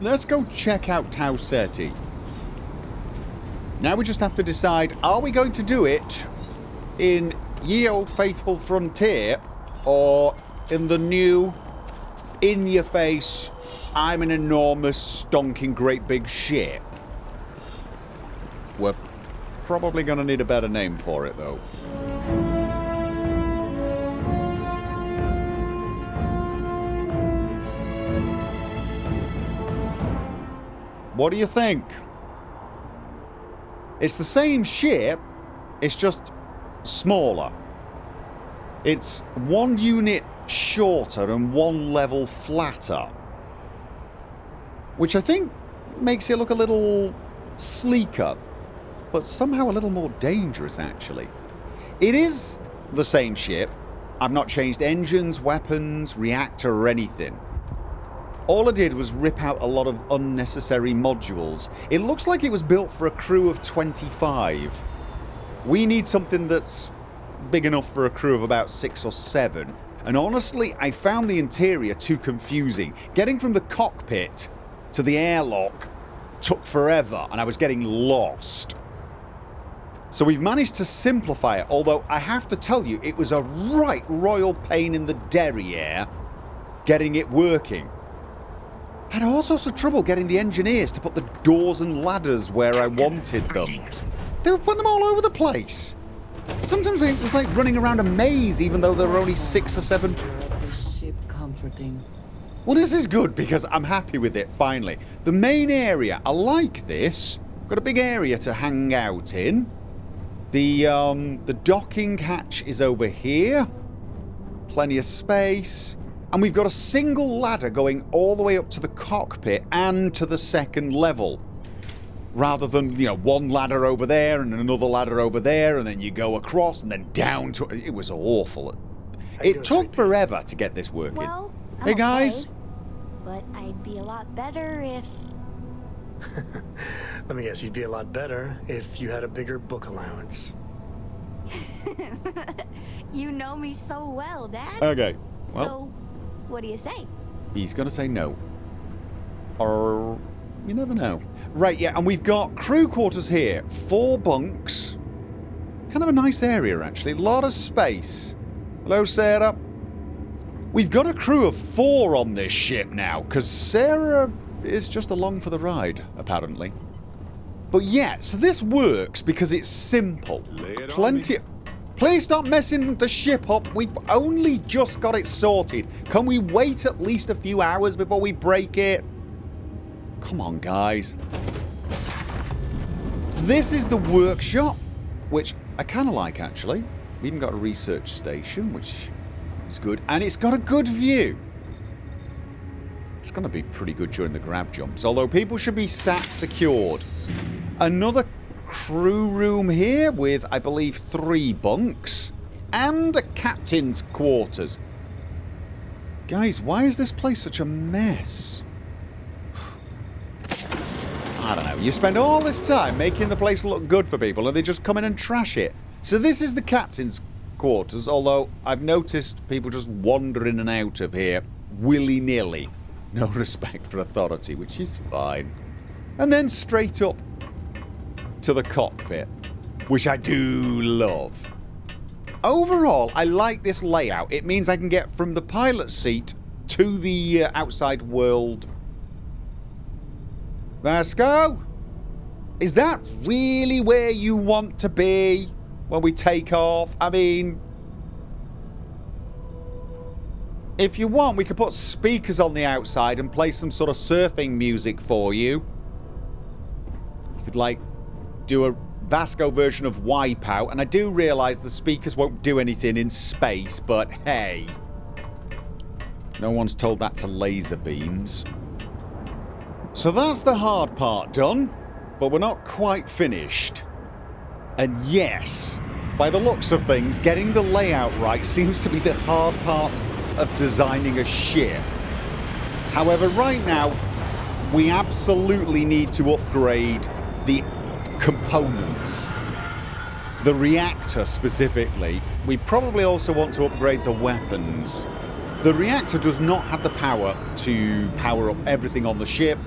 let's go check out Tau Ceti. Now we just have to decide, are we going to do it in ye old faithful Frontier or in the new, in-your-face, I'm an enormous, stonking, great big ship? We're probably going to need a better name for it, though. What do you think? It's the same ship, it's just smaller. It's 1 unit shorter and 1 level flatter, which I think makes it look a little sleeker, but somehow a little more dangerous, actually. It is the same ship. I've not changed engines, weapons, reactor, or anything. All I did was rip out a lot of unnecessary modules. It looks like it was built for a crew of 25. We need something that's big enough for a crew of about 6 or 7. And honestly, I found the interior too confusing. Getting from the cockpit to the airlock took forever, and I was getting lost. So we've managed to simplify it, although I have to tell you, it was a right royal pain in the derriere getting it working. I had all sorts of trouble getting the engineers to put the doors and ladders where I wanted them. They were putting them all over the place. Sometimes it was like running around a maze, even though there were only 6 or 7. Ship comforting. Well, this is good because I'm happy with it, finally. The main area, I like this. Got a big area to hang out in. The docking hatch is over here. Plenty of space. And we've got a single ladder going all the way up to the cockpit and to the 2nd level. Rather than, you know, 1 ladder over there and another ladder over there, and then you go across and then down to... It was awful. It took forever to get this working. Well, hey guys. Okay, but I'd be a lot better if... Let me guess, you'd be a lot better if you had a bigger book allowance. You know me so well, Dad. Okay. Well, So, what do you say? he's going to say no. Or... you never know. Right, yeah, and we've got crew quarters here. 4 bunks. Kind of a nice area, actually. A lot of space. Hello, Sarah. We've got a crew of 4 on this ship now, because Sarah is just along for the ride, apparently. But yeah, so this works because it's simple. Plenty... Please stop messing the ship up. We've only just got it sorted. Can we wait at least a few hours before we break it? Come on, guys. This is the workshop, which I kind of like, actually. We even got a research station, which is good. And it's got a good view. It's going to be pretty good during the grab jumps, although people should be sat secured. Another crew room here with, I believe, 3 bunks. And a captain's quarters. Guys, why is this place such a mess? I don't know. You spend all this time making the place look good for people and they just come in and trash it. So this is the captain's quarters, although I've noticed people just wander in and out of here willy-nilly. No respect for authority, which is fine. And then straight up to the cockpit, which I do love. Overall, I like this layout. It means I can get from the pilot seat to the outside world. Vasco? Is that really where you want to be when we take off? I mean... if you want, we could put speakers on the outside and play some sort of surfing music for you. You could, like, do a Vasco version of Wipeout, and I do realise the speakers won't do anything in space, but hey. No one's told that to laser beams. So that's the hard part done, but we're not quite finished. And yes, by the looks of things, getting the layout right seems to be the hard part of designing a ship. However, right now, we absolutely need to upgrade the components. The reactor specifically. We probably also want to upgrade the weapons. The reactor does not have the power to power up everything on the ship,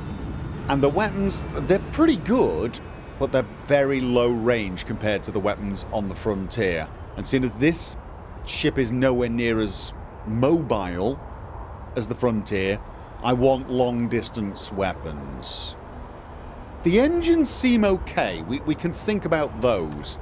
And the weapons, they're pretty good, but they're very low range compared to the weapons on the Frontier. And seeing as this ship is nowhere near as mobile as the Frontier, I want long-distance weapons. The engines seem okay. We can think about those.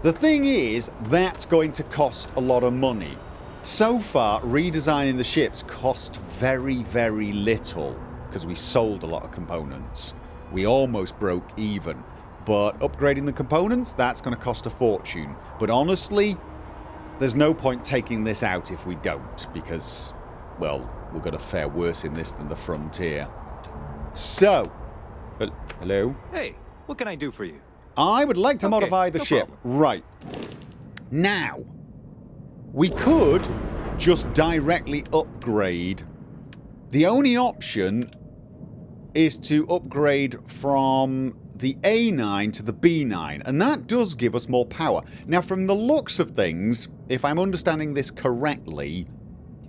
The thing is, that's going to cost a lot of money. So far, redesigning the ships cost very, very little because we sold a lot of components. We almost broke even. But upgrading the components, that's going to cost a fortune. But honestly, there's no point taking this out if we don't because, well, we're going to fare worse in this than the Frontier. So, hello? Hey, what can I do for you? I would like to modify the ship. problem. Right. Now, we could just directly upgrade. The only option is to upgrade from the A9 to the B9, and that does give us more power. Now, from the looks of things, if I'm understanding this correctly,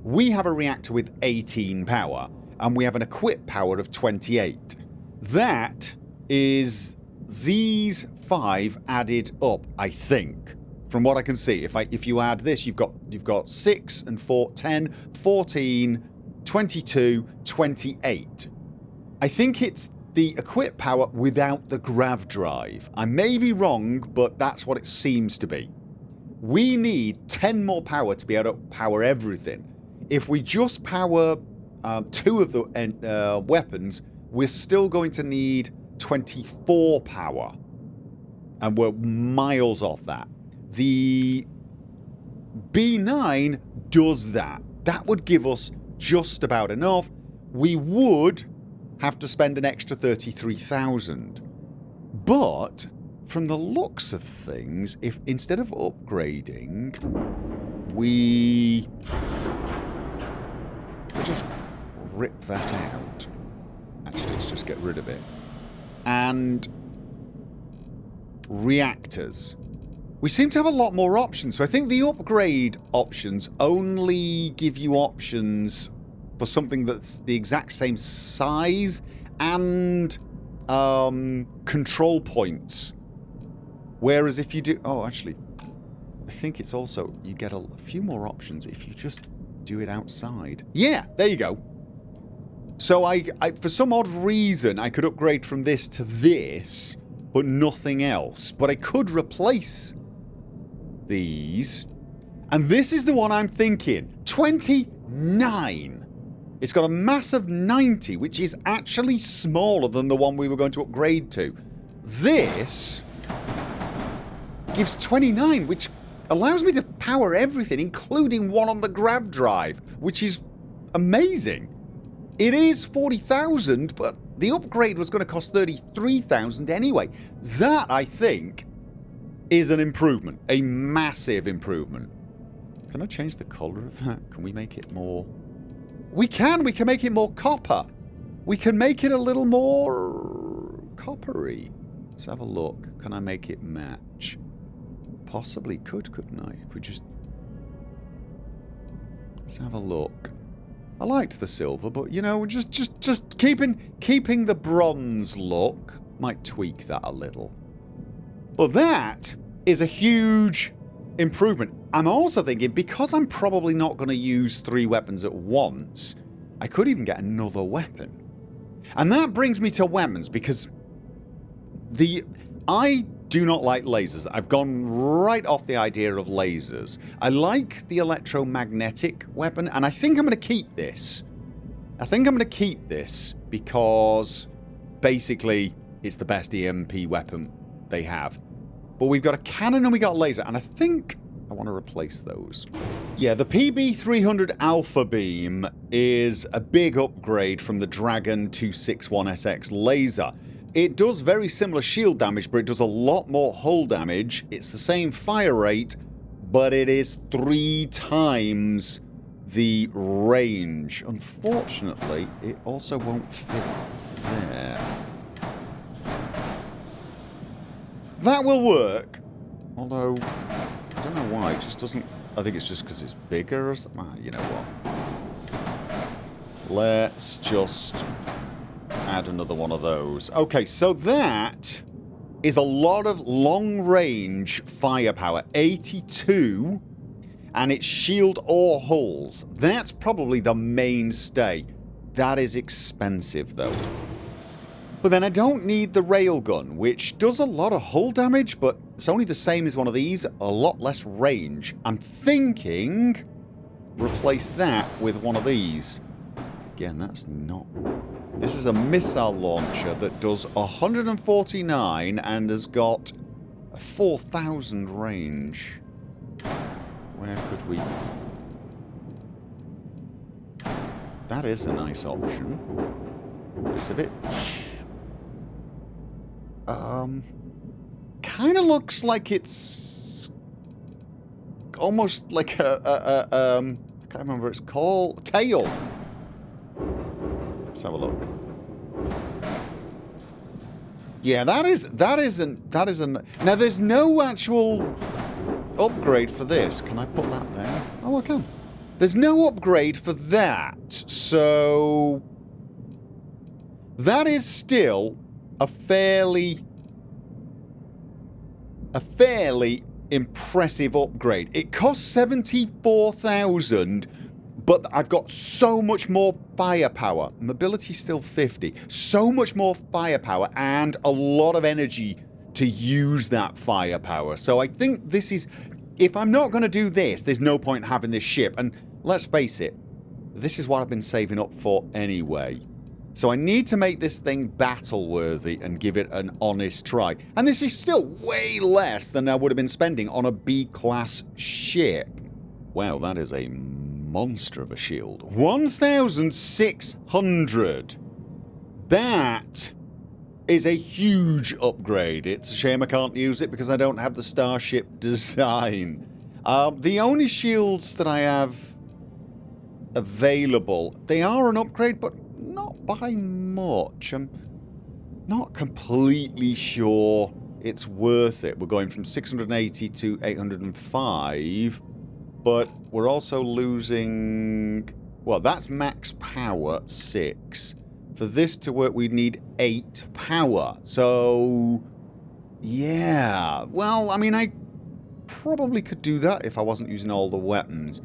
we have a reactor with 18 power, and we have an equip power of 28. That is these 5 added up, I think. From what I can see, if you add this, you've got 6 and 4, 10, 14, 22, 28. I think it's the equip power without the grav drive. I may be wrong, but that's what it seems to be. We need 10 more power to be able to power everything. If we just power 2 of the weapons, we're still going to need 24 power. And we're miles off that. The B9 does that. That would give us just about enough. We would have to spend an extra 33,000. But from the looks of things, if instead of upgrading, we just rip that out. Actually, let's just get rid of it. And reactors. We seem to have a lot more options. So I think the upgrade options only give you options for something that's the exact same size and control points. Whereas if you do... Oh, actually, I think it's also... You get a few more options if you just do it outside. Yeah, there you go. So I for some odd reason, I could upgrade from this to this, but nothing else. But I could replace these. And this is the one I'm thinking. 29. It's got a mass of 90, which is actually smaller than the one we were going to upgrade to. This gives 29, which allows me to power everything, including one on the grav drive, which is amazing. It is 40,000, but the upgrade was going to cost 33,000 anyway. That, I think, is an improvement. A massive improvement. Can I change the colour of that? Can we make it more... We can make it more copper. We can make it a little more coppery. Let's have a look. Can I make it match? Possibly could, couldn't I? If we just... Let's have a look. I liked the silver, but, you know, just keeping the bronze look. Might tweak that a little. But that is a huge improvement. I'm also thinking, because I'm probably not going to use 3 weapons at once, I could even get another weapon. And that brings me to weapons, because I do not like lasers. I've gone right off the idea of lasers. I like the electromagnetic weapon, and I think I'm going to keep this. I think I'm going to keep this because basically it's the best EMP weapon they have. But we've got a cannon and we got laser, and I think I want to replace those. Yeah, the PB300 Alpha Beam is a big upgrade from the Dragon 261SX laser. It does very similar shield damage, but it does a lot more hull damage. It's the same fire rate, but it is 3 times the range. Unfortunately, it also won't fit there. That will work, although I don't know why, it just doesn't... I think it's just because it's bigger or something. You know what? Let's just add another one of those. Okay, so that is a lot of long-range firepower. 82, and it's shield or hulls. That's probably the mainstay. That is expensive, though. But then I don't need the railgun, which does a lot of hull damage, but it's only the same as one of these, a lot less range. I'm thinking replace that with one of these. Again, that's not... This is a missile launcher that does 149 and has got a 4,000 range. Where could we... That is a nice option. It's a bit... kind of looks like it's almost like a I can't remember what it's called. Tail. Let's have a look. Yeah, that isn't. Now there's no actual upgrade for this. Can I put that there? Oh, I can. There's no upgrade for that, so that is still a fairly impressive upgrade. It costs 74,000, but I've got so much more firepower. Mobility's still 50. So much more firepower and a lot of energy to use that firepower. So I think this is... If I'm not going to do this, there's no point having this ship. And let's face it, this is what I've been saving up for anyway. So I need to make this thing battle-worthy and give it an honest try. And this is still way less than I would have been spending on a B-class ship. Wow, that is a monster of a shield. 1,600. That is a huge upgrade. It's a shame I can't use it because I don't have the Starship design. The only shields that I have available, they are an upgrade, but not by much. I'm not completely sure it's worth it. We're going from 680 to 805, but we're also losing... Well, that's max power, 6. For this to work, we'd need 8 power. So, yeah. Well, I mean, I probably could do that if I wasn't using all the weapons.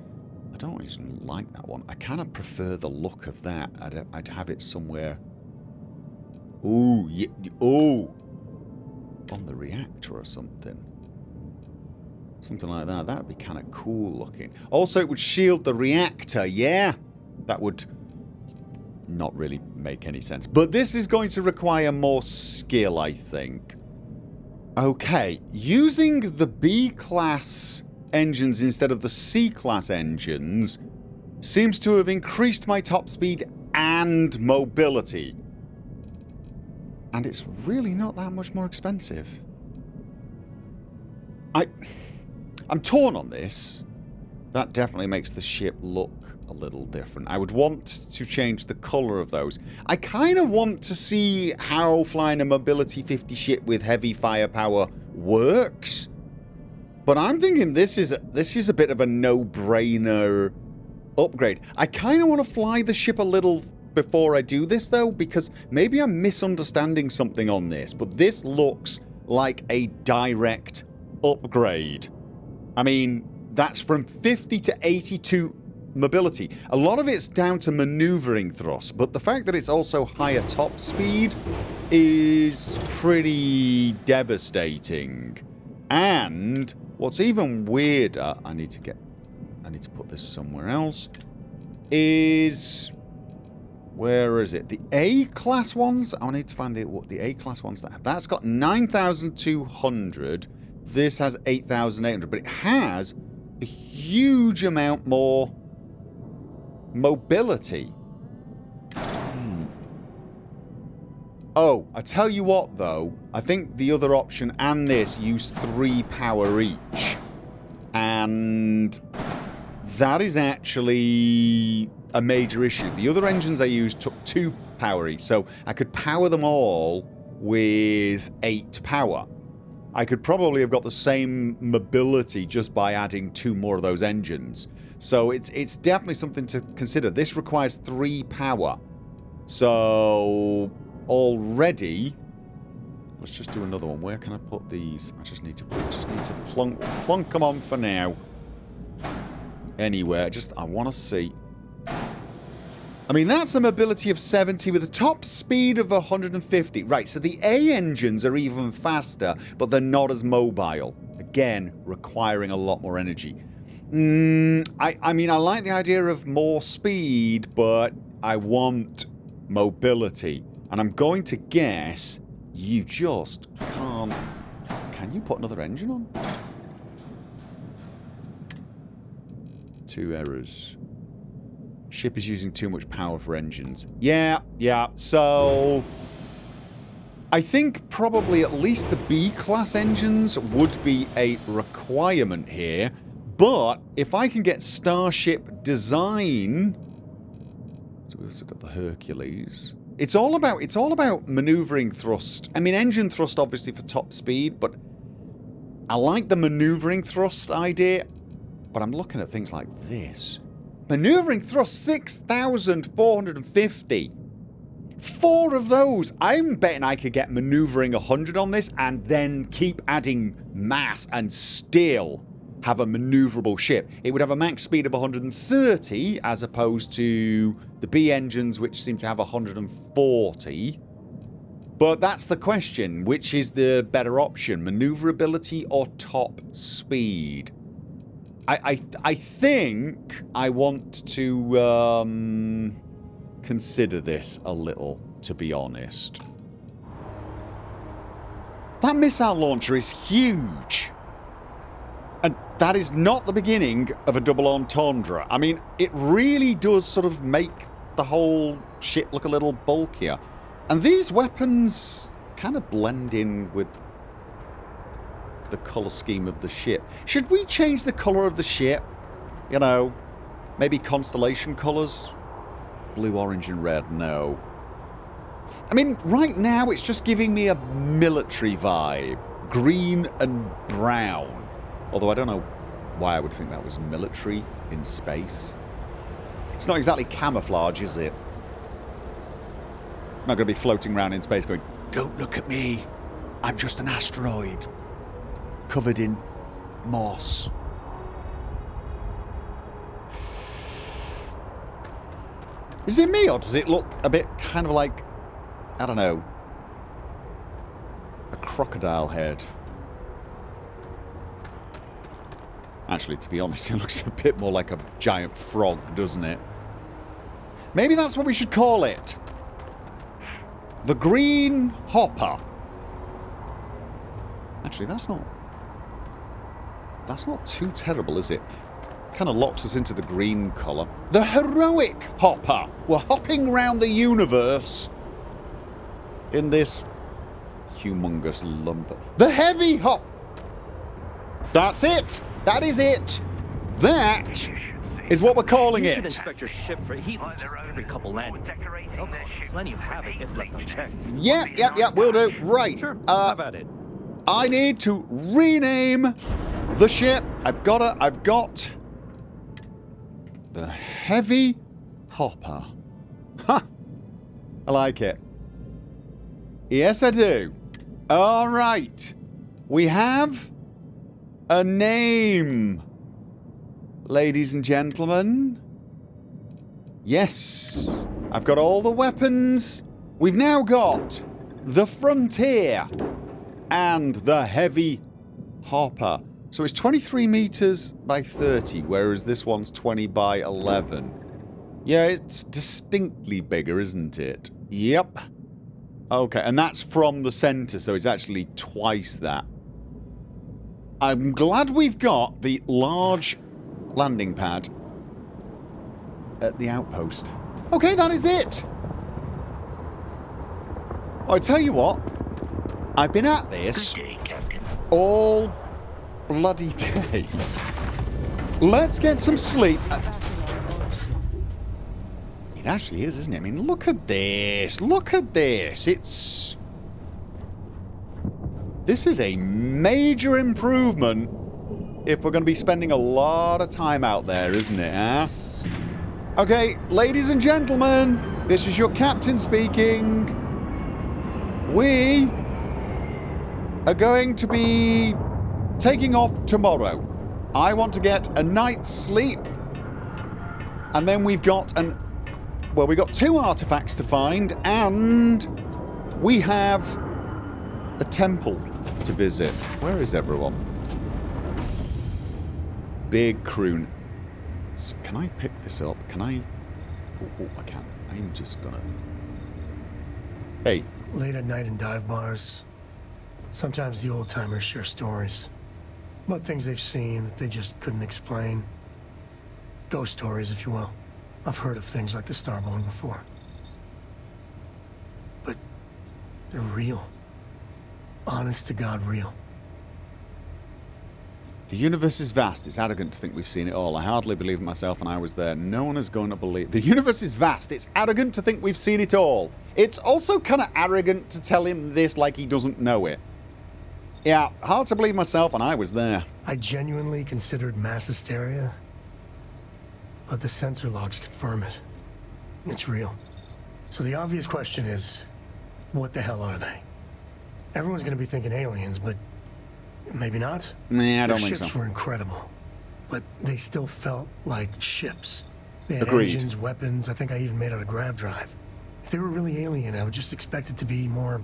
I don't even like that one. I kind of prefer the look of that. I'd have it somewhere. Ooh, yeah, ooh. On the reactor or something. Something like that. That would be kind of cool looking. Also, it would shield the reactor. Yeah. That would not really make any sense. But this is going to require more skill, I think. Okay. Using the B-class engines instead of the C-class engines seems to have increased my top speed and mobility. And it's really not that much more expensive. I'm torn on this. That definitely makes the ship look a little different. I would want to change the colour of those. I kind of want to see how flying a Mobility 50 ship with heavy firepower works. But I'm thinking this is a bit of a no-brainer upgrade. I kind of want to fly the ship a little before I do this, though, because maybe I'm misunderstanding something on this. But this looks like a direct upgrade. I mean, that's from 50 to 82 mobility. A lot of it's down to maneuvering thrust, but the fact that it's also higher top speed is pretty devastating. And what's even weirder, I need to put this somewhere else, is... Where is it? The A-class ones? I need to find the A-class ones that have. That's got 9,200. This has 8,800, but it has a huge amount more mobility. Oh, I tell you what, though. I think the other option and this use 3 power each. And that is actually a major issue. The other engines I used took 2 power each, so I could power them all with 8 power. I could probably have got the same mobility just by adding 2 more of those engines. So it's definitely something to consider. This requires 3 power. So already. Let's just do another one. Where can I put these? I just need to plunk them on for now. Anywhere. I want to see. I mean, that's a mobility of 70 with a top speed of 150. Right, so the A engines are even faster, but they're not as mobile. Again, requiring a lot more energy. I mean, I like the idea of more speed, but I want mobility. And I'm going to guess you just can't... Can you put another engine on? 2 errors. Ship is using too much power for engines. Yeah. So... I think probably at least the B-class engines would be a requirement here. But if I can get Starship design... So we've also got the Hercules. It's all about maneuvering thrust. I mean, engine thrust obviously for top speed, but I like the maneuvering thrust idea. But I'm looking at things like this. Maneuvering thrust 6,450. 4 of those. I'm betting I could get maneuvering 100 on this and then keep adding mass and still have a maneuverable ship. It would have a max speed of 130 as opposed to the B engines, which seem to have 140. But that's the question. Which is the better option? Maneuverability or top speed? I think I want to consider this a little, to be honest. That missile launcher is huge. And that is not the beginning of a double entendre. I mean, it really does sort of make the whole ship look a little bulkier. And these weapons kind of blend in with the colour scheme of the ship. Should we change the colour of the ship? You know, maybe constellation colours? Blue, orange and red, no. I mean, right now it's just giving me a military vibe. Green and brown. Although I don't know why I would think that was military in space. It's not exactly camouflage, is it? I'm not going to be floating around in space going, "Don't look at me. I'm just an asteroid covered in moss." Is it me, or does it look a bit kind of like, I don't know, a crocodile head? Actually, to be honest, it looks a bit more like a giant frog, doesn't it? Maybe that's what we should call it. The Green Hopper. Actually, that's not too terrible, is it? Kind of locks us into the green colour. The Heroic Hopper. We're hopping around the universe in this humongous lump. The Heavy Hop. That's it. That is it. That is what we're calling You it. should inspect your ship for heat leaks every couple landings. They'll cause plenty of havoc if left unchecked. Yep, will do. Right. Sure, have at it. I need to rename the ship. I've got the Heavy Hopper. Ha! I like it. Yes, I do. All right. We have a name, ladies and gentlemen. Yes. I've got all the weapons. We've now got the Frontier and the Heavy Hopper. So it's 23 meters by 30, whereas this one's 20 by 11. Yeah, it's distinctly bigger, isn't it? Yep. Okay, and that's from the center, so it's actually twice that. I'm glad we've got the large landing pad at the outpost. Okay, that is it. I tell you what, I've been at this all bloody day. Let's get some sleep. It actually is, isn't it? I mean, look at this. Look at this. This is a major improvement if we're going to be spending a lot of time out there, isn't it, huh? Okay, ladies and gentlemen, this is your captain speaking. we are going to be taking off tomorrow. I want to get a night's sleep. And then we've got we got 2 artifacts to find, and we have a temple to visit. Where is everyone? Big croon. Can I pick this up? Can I? Oh, I can. I'm just gonna... Hey. Late at night in dive bars, sometimes the old-timers share stories about things they've seen that they just couldn't explain. Ghost stories, if you will. I've heard of things like the Starborn before. But they're real. Honest to God, real. The universe is vast. It's arrogant to think we've seen it all. I hardly believe it myself, and I was there. No one is going to believe... The universe is vast. It's arrogant to think we've seen it all. It's also kind of arrogant to tell him this like he doesn't know it. Yeah, hard to believe myself, and I was there. I genuinely considered mass hysteria, but the sensor logs confirm it. It's real. So the obvious question is, what the hell are they? Everyone's going to be thinking aliens, but maybe not. Nah, I don't think so. Their ships were incredible, but they still felt like ships. They had Agreed. engines, weapons. I think I even made out a grav drive. If they were really alien, I would just expect it to be more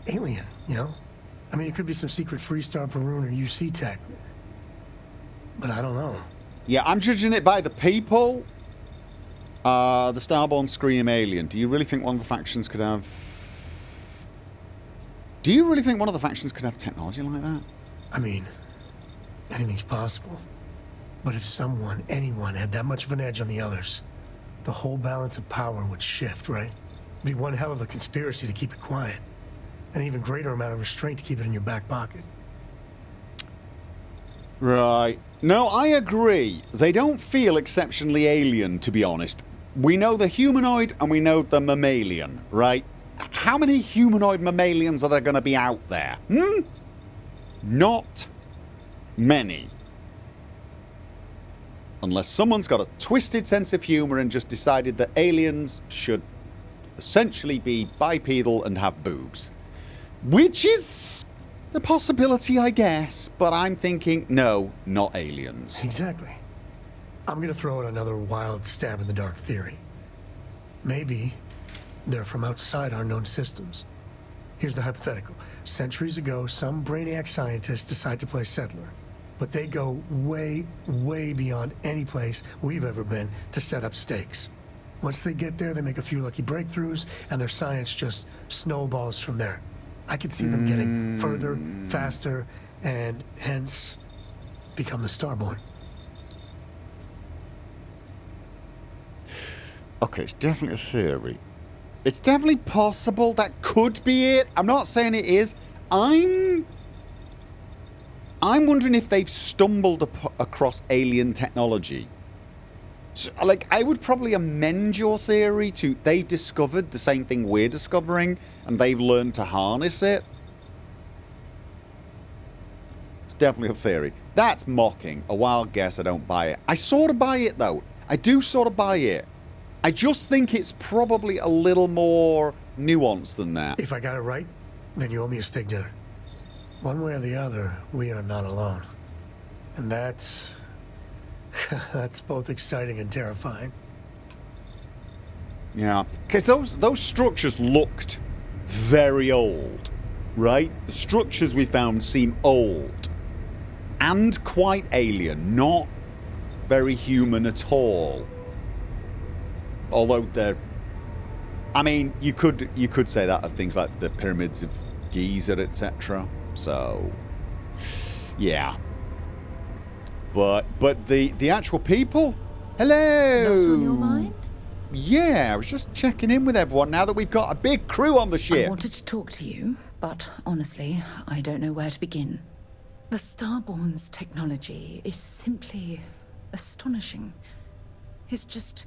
alien, you know? I mean, it could be some secret Freestar Perun or UC tech, but I don't know. Yeah, I'm judging it by the people. The Starborn scream alien. Do you really think one of the factions could have... Do you really think one of the factions could have technology like that? I mean, anything's possible. But if anyone had that much of an edge on the others, the whole balance of power would shift, right? It'd be one hell of a conspiracy to keep it quiet. An even greater amount of restraint to keep it in your back pocket. Right. No, I agree. They don't feel exceptionally alien, to be honest. We know they're humanoid and we know they're mammalian, right? How many humanoid mammalians are there going to be out there? Not many. Unless someone's got a twisted sense of humor and just decided that aliens should essentially be bipedal and have boobs. Which is a possibility, I guess, but I'm thinking, no, not aliens. Exactly. I'm gonna throw out another wild stab in the dark theory. Maybe they're from outside our known systems. Here's the hypothetical. Centuries ago, some brainiac scientists decide to play settler. But they go way, way beyond any place we've ever been to set up stakes. Once they get there, they make a few lucky breakthroughs, and their science just snowballs from there. I could see them getting further, faster, and hence become the Starborn. Okay, it's definitely a theory. It's definitely possible. That could be it. I'm not saying it is. I'm wondering if they've stumbled across alien technology. So, like, I would probably amend your theory to they've discovered the same thing we're discovering and they've learned to harness it. It's definitely a theory. That's mocking. A wild guess. I don't buy it. I sort of buy it, though. I do sort of buy it. I just think it's probably a little more nuanced than that. If I got it right, then you owe me a steak dinner. One way or the other, we are not alone. And that's both exciting and terrifying. Yeah, because those structures looked very old, right? The structures we found seem old and quite alien, not very human at all. Although they're, I mean, you could say that of things like the pyramids of Giza, etc. So, yeah. But the actual people, hello. Not on your mind? Yeah, I was just checking in with everyone now that we've got a big crew on the ship. I wanted to talk to you, but honestly, I don't know where to begin. The Starborn's technology is simply astonishing. It's just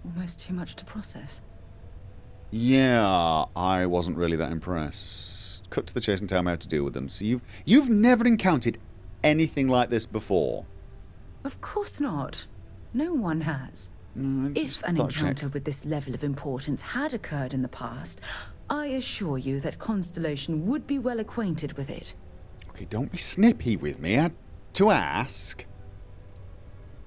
almost too much to process. Yeah, I wasn't really that impressed. Cut to the chase and tell me how to deal with them. So you've never encountered anything like this before? Of course not. No one has. If an encounter with this level of importance had occurred in the past, I assure you that Constellation would be well acquainted with it. Okay, don't be snippy with me. I had to ask.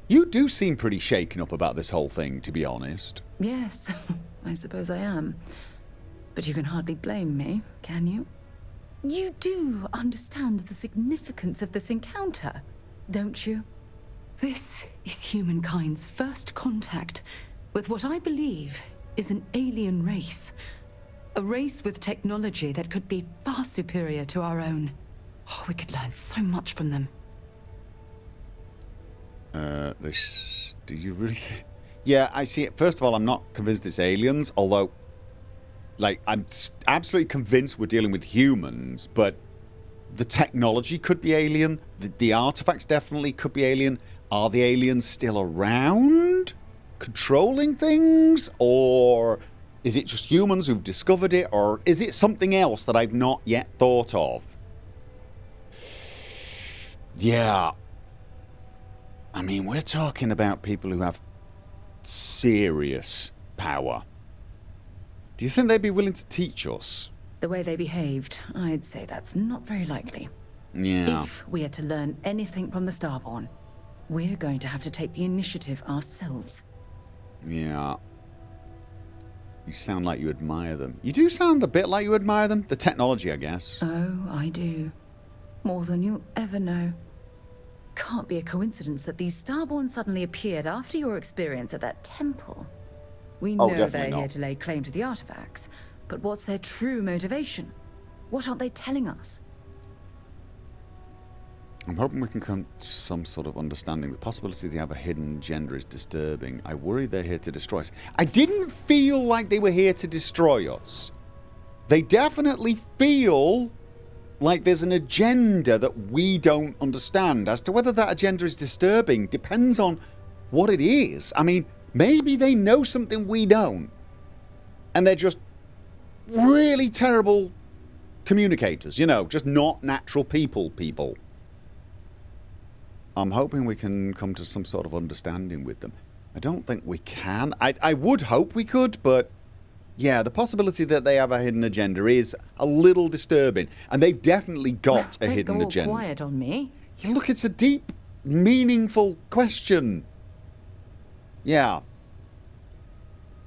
You do seem pretty shaken up about this whole thing, to be honest. Yes, I suppose I am. But you can hardly blame me, can you? You do understand the significance of this encounter, don't you? This is humankind's first contact with what I believe is an alien race. A race with technology that could be far superior to our own. Oh, we could learn so much from them. Do you really... Yeah, I see it. First of all, I'm not convinced it's aliens, although, like, I'm absolutely convinced we're dealing with humans, but the technology could be alien. The artifacts definitely could be alien. Are the aliens still around? Controlling things? Or is it just humans who've discovered it? Or is it something else that I've not yet thought of? Yeah. I mean, we're talking about people who have serious power. Do you think they'd be willing to teach us? The way they behaved, I'd say that's not very likely. Yeah. If we are to learn anything from the Starborn, we're going to have to take the initiative ourselves. Yeah. You sound like you admire them. You do sound a bit like you admire them. The technology, I guess. Oh, I do. More than you'll ever know. Can't be a coincidence that these Starborn suddenly appeared after your experience at that temple. We know they're here to lay claim to the artifacts, but what's their true motivation? What aren't they telling us? I'm hoping we can come to some sort of understanding. The possibility they have a hidden agenda is disturbing. I worry they're here to destroy us. I didn't feel like they were here to destroy us. They definitely feel like there's an agenda that we don't understand. As to whether that agenda is disturbing depends on what it is. I mean, maybe they know something we don't. And they're just really terrible communicators. You know, just not natural people. I'm hoping we can come to some sort of understanding with them. I don't think we can. I would hope we could, but yeah, the possibility that they have a hidden agenda is a little disturbing. And they've definitely got a hidden agenda. Don't go all quiet on me. Yeah, look, it's a deep, meaningful question. Yeah.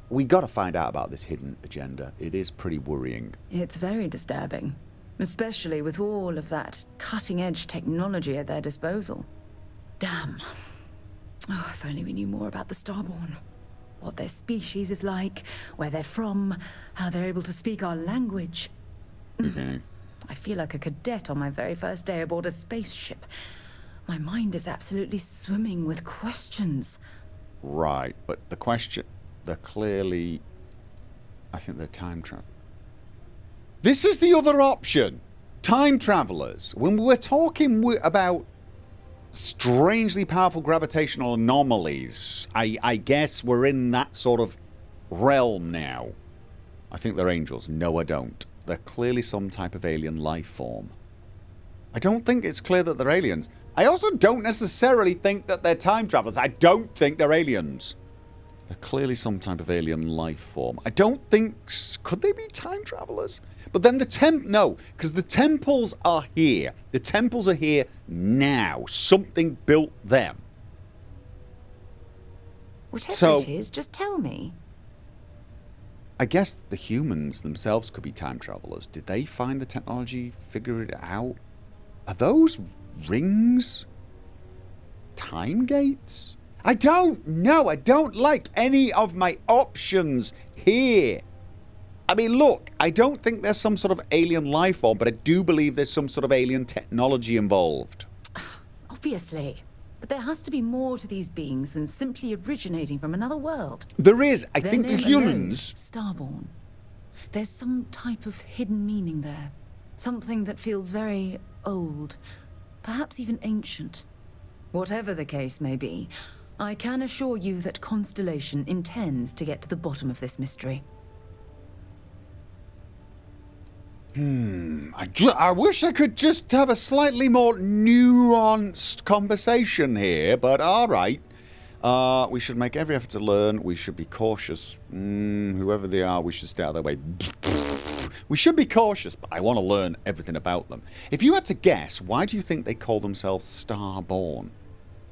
We got to find out about this hidden agenda. It is pretty worrying. It's very disturbing, especially with all of that cutting-edge technology at their disposal. Damn. Oh, if only we knew more about the Starborn. What their species is like, where they're from, how they're able to speak our language. Okay. I feel like a cadet on my very first day aboard a spaceship. My mind is absolutely swimming with questions. Right, but the question... They're clearly... I think they're time travel. This is the other option. Time travelers. When we're talking about strangely powerful gravitational anomalies, I guess we're in that sort of realm now. I think they're angels. No, I don't. They're clearly some type of alien life form. I don't think it's clear that they're aliens. I also don't necessarily think that they're time travelers. I don't think they're aliens. They're clearly some type of alien life form. I don't think... Could they be time travelers? But then no, because the temples are here. The temples are here now. Something built them. Whatever it is, just tell me. I guess the humans themselves could be time travelers. Did they find the technology, figure it out? Are those rings time gates? I don't know. I don't like any of my options here. I mean, look, I don't think there's some sort of alien life form, but I do believe there's some sort of alien technology involved. Obviously. But there has to be more to these beings than simply originating from another world. There is. I Their think the name humans... alone, Starborn. There's some type of hidden meaning there. Something that feels very old. Perhaps even ancient. Whatever the case may be, I can assure you that Constellation intends to get to the bottom of this mystery. I wish I could just have a slightly more nuanced conversation here, but alright. We should make every effort to learn. We should be cautious. Whoever they are, we should stay out of their way. We should be cautious, but I want to learn everything about them. If you had to guess, why do you think they call themselves Starborn?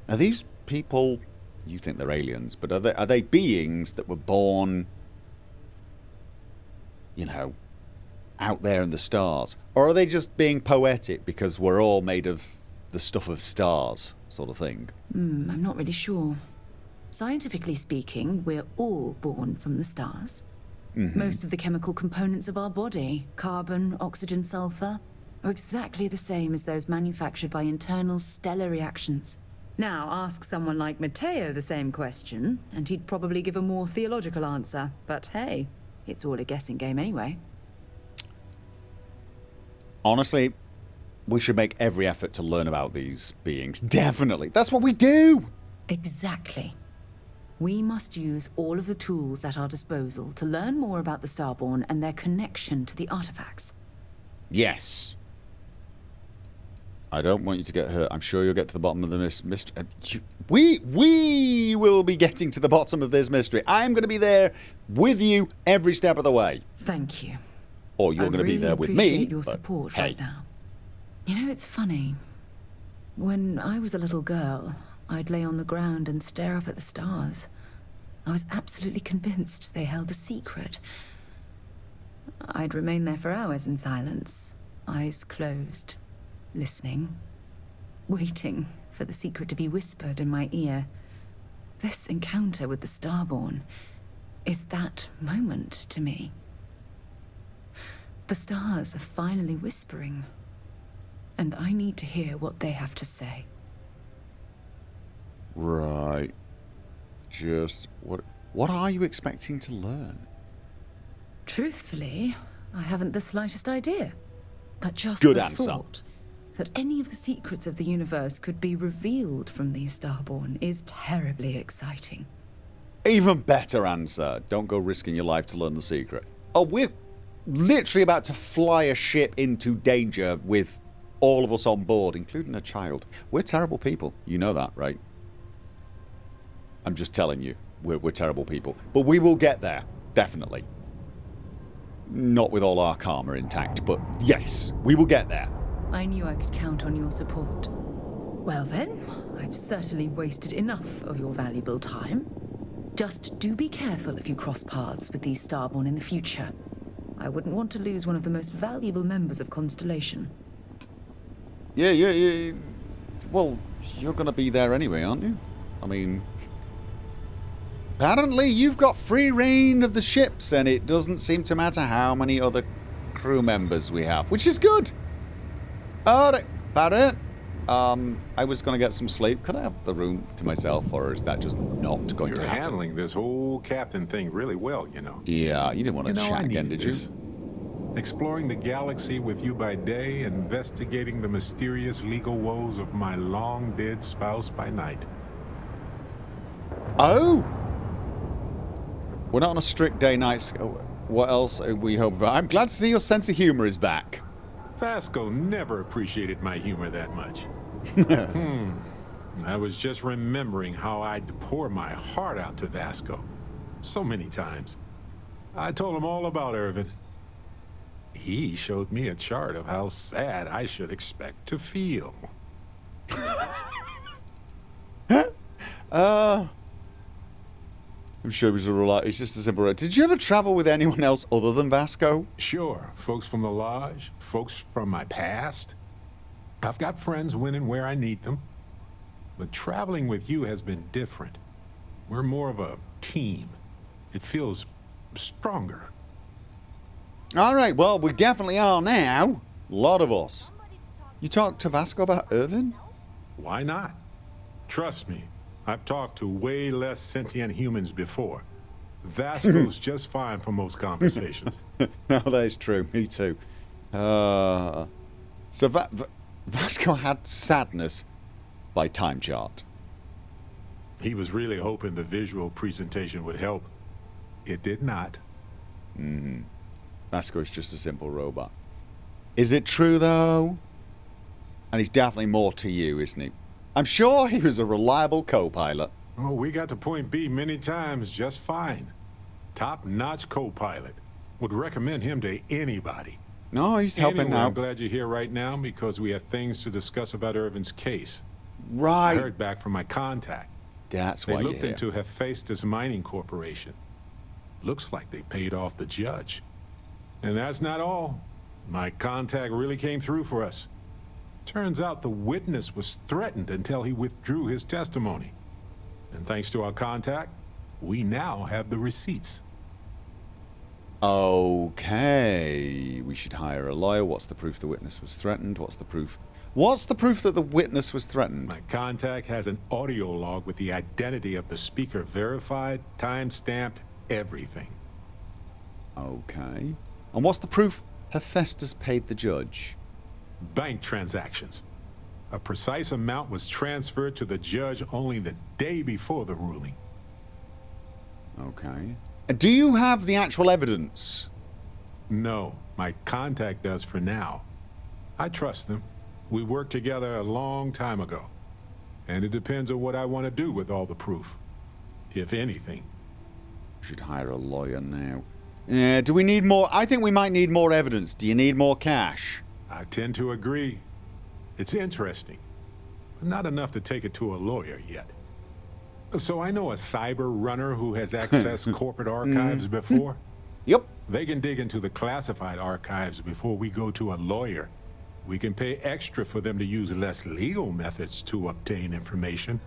Are these people... You think they're aliens, but are they beings that were born, you know, out there in the stars? Or are they just being poetic because we're all made of the stuff of stars, sort of thing? I'm not really sure. Scientifically speaking, we're all born from the stars. Most of the chemical components of our body, carbon, oxygen, sulfur, are exactly the same as those manufactured by internal stellar reactions. Now, ask someone like Matteo the same question, and he'd probably give a more theological answer. But hey, it's all a guessing game anyway. Honestly, we should make every effort to learn about these beings. Definitely. That's what we do! Exactly. We must use all of the tools at our disposal to learn more about the Starborn and their connection to the artifacts. Yes. I don't want you to get hurt. I'm sure you'll get to the bottom of the mystery. We will be getting to the bottom of this mystery. I'm going to be there with you every step of the way. Thank you. Or you're going to be there with me. I appreciate your support right now. You know, it's funny. When I was a little girl, I'd lay on the ground and stare up at the stars. I was absolutely convinced they held a secret. I'd remain there for hours in silence, eyes closed, listening, waiting for the secret to be whispered in my ear. This encounter with the Starborn is that moment to me. The stars are finally whispering, and I need to hear what they have to say. Right. Just what are you expecting to learn? Truthfully, I haven't the slightest idea. But just Good the answer. thought that any of the secrets of the universe could be revealed from the Starborn is terribly exciting. Even better answer. Don't go risking your life to learn the secret. Oh, we're literally about to fly a ship into danger with all of us on board, including a child. We're terrible people. You know that, right? I'm just telling you, we're terrible people. But we will get there, definitely. Not with all our karma intact, but yes, we will get there. I knew I could count on your support. Well then, I've certainly wasted enough of your valuable time. Just do be careful if you cross paths with these Starborn in the future. I wouldn't want to lose one of the most valuable members of Constellation. Yeah. Well, you're going to be there anyway, aren't you? I mean... Apparently, you've got free reign of the ships, and it doesn't seem to matter how many other crew members we have, which is good. Alright, Barrett. I was going to get some sleep. Could I have the room to myself, or is that just not going to happen? You're handling this whole captain thing really well, you know. Yeah, you didn't want to chat again, did you? Exploring the galaxy with you by day, investigating the mysterious legal woes of my long-dead spouse by night. Oh! We're not on a strict day-night... What else are we hoping for? I'm glad to see your sense of humor is back. Vasco never appreciated my humor that much. I was just remembering how I'd pour my heart out to Vasco. So many times. I told him all about Irvin. He showed me a chart of how sad I should expect to feel. I'm sure it was it's just a simple... Did you ever travel with anyone else other than Vasco? Sure, folks from the lodge, folks from my past. I've got friends when and where I need them. But traveling with you has been different. We're more of a team. It feels stronger. Alright, well, we definitely are now. A lot of us. You talked to Vasco about Irvin? Why not? Trust me, I've talked to way less sentient humans before. Vasco's just fine for most conversations. No, that is true. Me too. So Vasco had sadness by time chart. He was really hoping the visual presentation would help. It did not. Vasco is just a simple robot. Is it true, though? And he's definitely more to you, isn't he? I'm sure he was a reliable co-pilot. Oh, we got to point B many times just fine. Top-notch co-pilot. Would recommend him to anybody. No, he's helping Anyway, I'm out. glad you're here right now because we have things to discuss about Irvin's case. I Right. heard back from my contact. That's They why you're looked here. into Hephaestus Mining Corporation. Looks like they paid off the judge. And that's not all. My contact really came through for us. Turns out the witness was threatened until he withdrew his testimony. And thanks to our contact, we now have the receipts. Okay. We should hire a lawyer. What's the proof the witness was threatened? What's the proof? What's the proof that the witness was threatened? My contact has an audio log with the identity of the speaker verified, time-stamped, everything. Okay. And what's the proof Hephaestus paid the judge? Bank transactions. A precise amount was transferred to the judge only the day before the ruling. Okay. Do you have the actual evidence? No, my contact does for now. I trust them. We worked together a long time ago. And it depends on what I want to do with all the proof. If anything. We should hire a lawyer now. Yeah, do we need more? I think we might need more evidence. Do you need more cash? I tend to agree. It's interesting, but not enough to take it to a lawyer yet. So I know a cyber runner who has accessed corporate archives before. Yep. They can dig into the classified archives before we go to a lawyer. We can pay extra for them to use less legal methods to obtain information,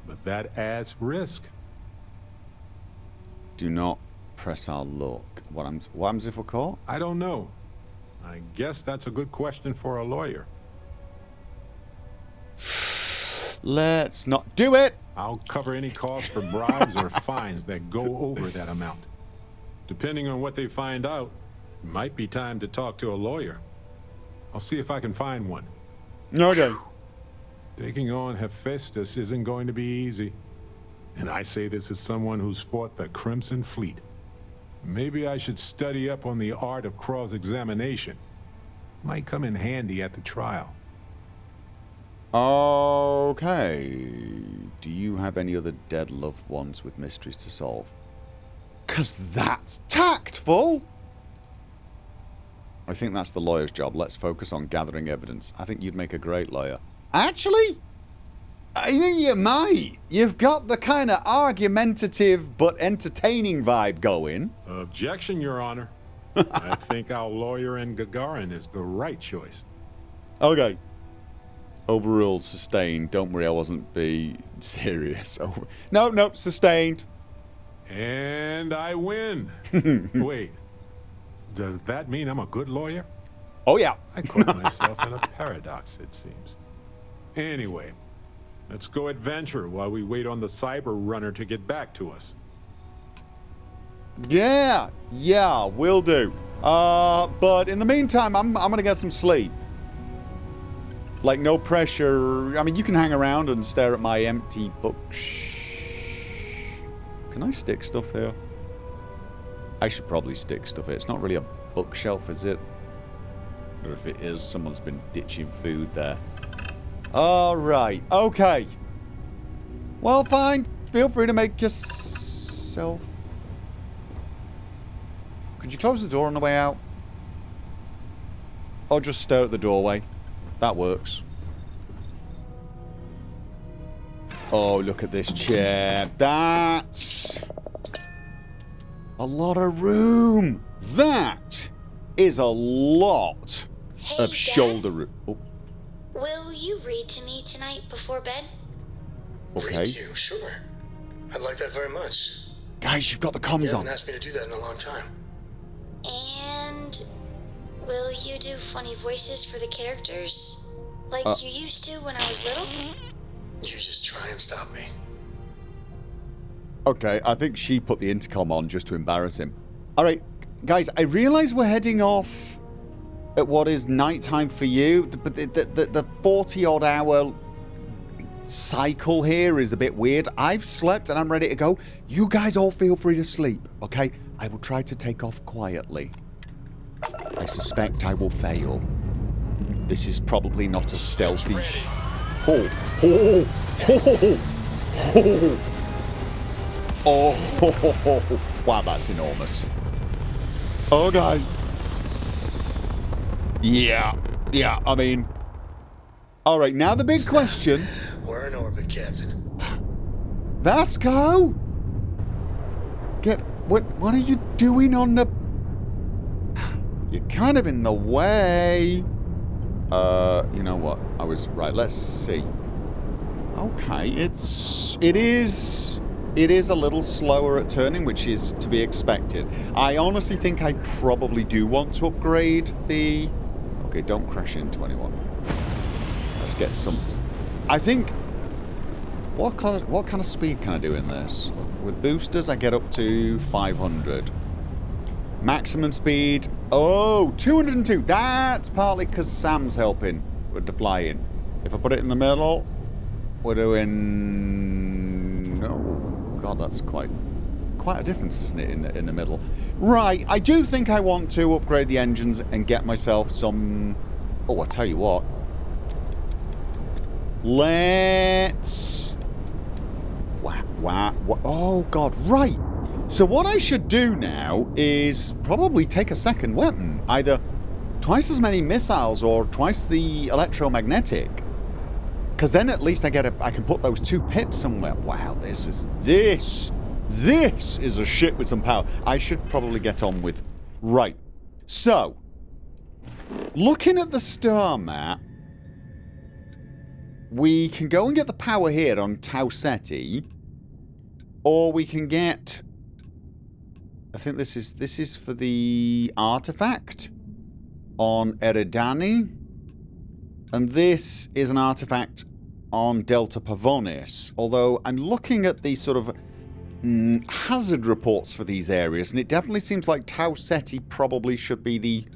but that adds risk. Do not press our luck. What happens if we're caught? I don't know. I guess that's a good question for a lawyer. Let's not do it. I'll cover any costs for bribes or fines that go over that amount. Depending on what they find out, it might be time to talk to a lawyer. I'll see if I can find one. Okay. Taking on Hephaestus isn't going to be easy. And I say this as someone who's fought the Crimson Fleet. Maybe I should study up on the art of cross-examination. Might come in handy at the trial. Okay. Do you have any other dead loved ones with mysteries to solve? 'Cause that's tactful. I think that's the lawyer's job. Let's focus on gathering evidence. I think you'd make a great lawyer. Actually, I think you might. You've got the kind of argumentative but entertaining vibe going. Objection, Your Honor. I think our lawyer in Gagarin is the right choice. Okay. Overruled, sustained. Don't worry, I wasn't being serious. No, sustained. And I win. Wait, does that mean I'm a good lawyer? Oh, yeah. I caught myself in a paradox, it seems. Anyway, let's go adventure while we wait on the cyber runner to get back to us. Yeah, will do. But in the meantime, I'm gonna get some sleep. Like, no pressure. I mean, you can hang around and stare at my empty books. Can I stick stuff here? I should probably stick stuff here. It's not really a bookshelf, is it? Or if it is, someone's been ditching food there. Alright, okay. Well, fine. Feel free to make yourself... Could you close the door on the way out? Or just stare at the doorway? That works. Oh, look at this chair. That's a lot of room. That is a lot Hey, of Dad? shoulder room. Oh, Will you read to me tonight before bed? okay. Read to you, sure. I'd like that very much. Guys, you've got the You comms haven't on. asked me to do that in a long time. And will you do funny voices for the characters? Like you used to when I was little? You just try and stop me. Okay, I think she put the intercom on just to embarrass him. Alright, guys, I realise we're heading off at what is nighttime for you, but the 40-odd hour cycle here is a bit weird. I've slept and I'm ready to go. You guys all feel free to sleep, okay? I will try to take off quietly. I suspect I will fail. This is probably not a stealthy Wow, that's enormous. Okay. Yeah. Yeah, I mean... All right, now the big question. We're in orbit, Captain. Vasco! What are you doing on the... You're kind of in the way. You know what? I was... Right, let's see. Okay, it is a little slower at turning, which is to be expected. I honestly think I probably do want to upgrade the... Okay, don't crash into anyone. Let's get some... I think... What kind of speed can I do in this? With boosters, I get up to 500. Maximum speed... Oh, 202. That's partly because Sam's helping with the flying. If I put it in the middle, we're doing... Oh, God, that's quite a difference, isn't it, in the middle? Right, I do think I want to upgrade the engines and get myself some... Oh, I'll tell you what. Let's... Wow. Oh, God, right. So what I should do now is probably take a second weapon. Either twice as many missiles or twice the electromagnetic. Because then at least I can put those 2 pips somewhere. Wow, this is a ship with some power. I should probably get on with... Right. So, looking at the star map, we can go and get the power here on Tau Ceti, or we can get... I think this is for the artifact on Eridani, and this is an artifact on Delta Pavonis. Although I'm looking at the sort of hazard reports for these areas, and it definitely seems like Tau Ceti probably should be the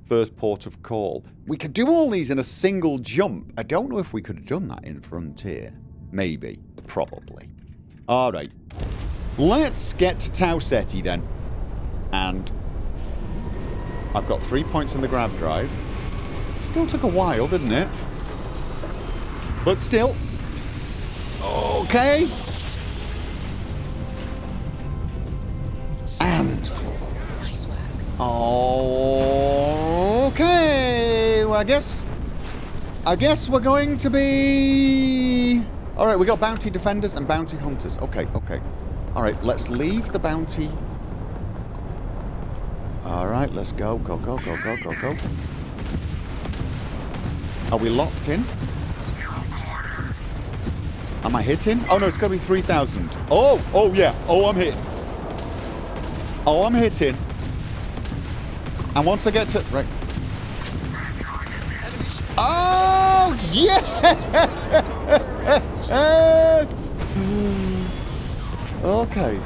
first port of call. We could do all these in a single jump. I don't know if we could have done that in Frontier. Maybe. Probably. Alright. Let's get to Tau Ceti then. And I've got 3 points in the grab drive. Still took a while, didn't it? But still. Okay. And... Nice work. Okay. Well, I guess we're going to be... Alright, we got bounty defenders and bounty hunters. Okay. Alright, let's leave the bounty. Alright, let's go. Go. Are we locked in? Am I hitting? Oh no, it's going to be 3,000. Oh yeah. Oh, I'm hitting. And once I get to... Right. Oh, yes! Okay.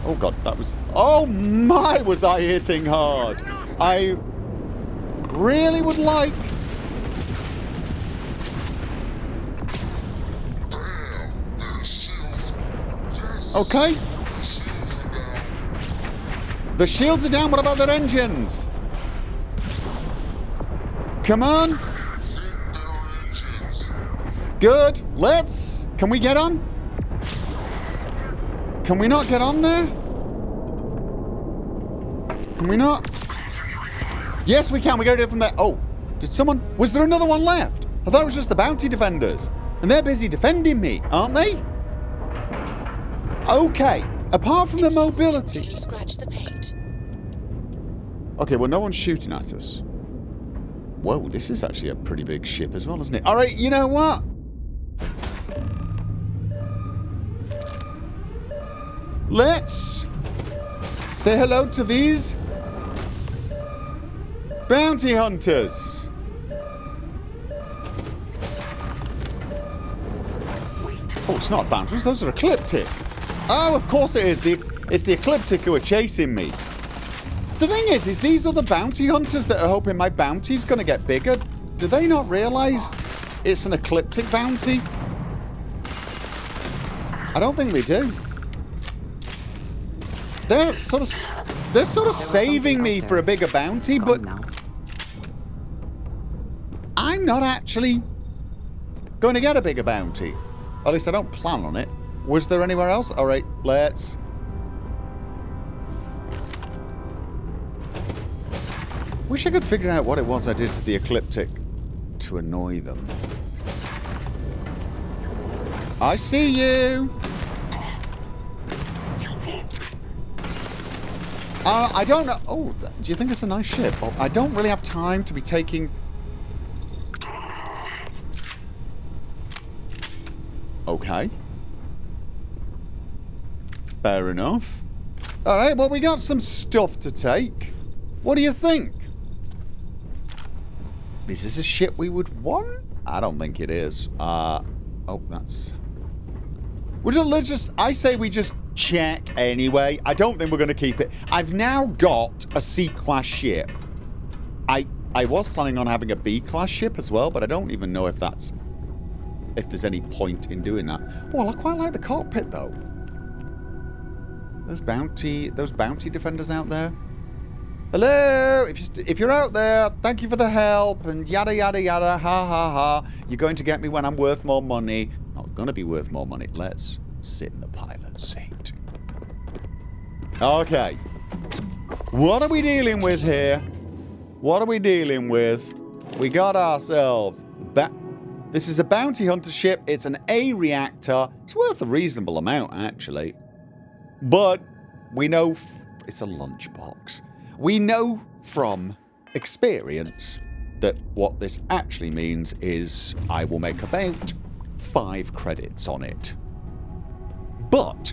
Oh god, that was... Oh my, was I hitting hard! I really would like... Okay. The shields are down, what about their engines? Come on. Good, let's... Can we get on? Can we not get on there? Can we not? Yes, we can. We got it from there. Oh, did someone... Was there another one left? I thought it was just the bounty defenders. And they're busy defending me, aren't they? Okay. Apart from the mobility... Scratch the paint. Okay, well, no one's shooting at us. Whoa, this is actually a pretty big ship as well, isn't it? All right, you know what? Let's say hello to these bounty hunters. Oh, it's not bounty hunters, those are ecliptic. Oh, of course it is. It's the ecliptic who are chasing me. The thing is these are the bounty hunters that are hoping my bounty's going to get bigger. Do they not realise it's an ecliptic bounty? I don't think they do. They're sort of saving me for a bigger bounty, but I'm not actually going to get a bigger bounty. At least I don't plan on it. Was there anywhere else? All right, let's... Wish I could figure out what it was I did to the Ecliptic to annoy them. I see you! I don't know. Oh, do you think it's a nice ship? Oh, I don't really have time to be taking... Okay. Fair enough. Alright, well, we got some stuff to take. What do you think? Is this a ship we would want? I don't think it is. Oh, that's... Let's just... I say we just check anyway. I don't think we're going to keep it. I've now got a C-class ship. I was planning on having a B-class ship as well, but I don't even know if that's... if there's any point in doing that. Well, I quite like the cockpit, though. Those bounty defenders out there. Hello! If you're out there, thank you for the help, and yada yada yada, ha ha ha. You're going to get me when I'm worth more money. Not gonna be worth more money. Let's sit in the pilot seat. Okay. What are we dealing with here? What are we dealing with? We got ourselves... This is a bounty hunter ship. It's an A reactor. It's worth a reasonable amount, actually. But we know... it's a lunchbox. We know from experience that what this actually means is I will make about 5 credits on it. But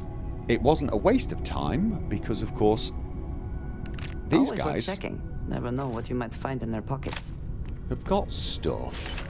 it wasn't a waste of time because, of course, these Always guys worth checking. Never know what you might find in their pockets. have got stuff.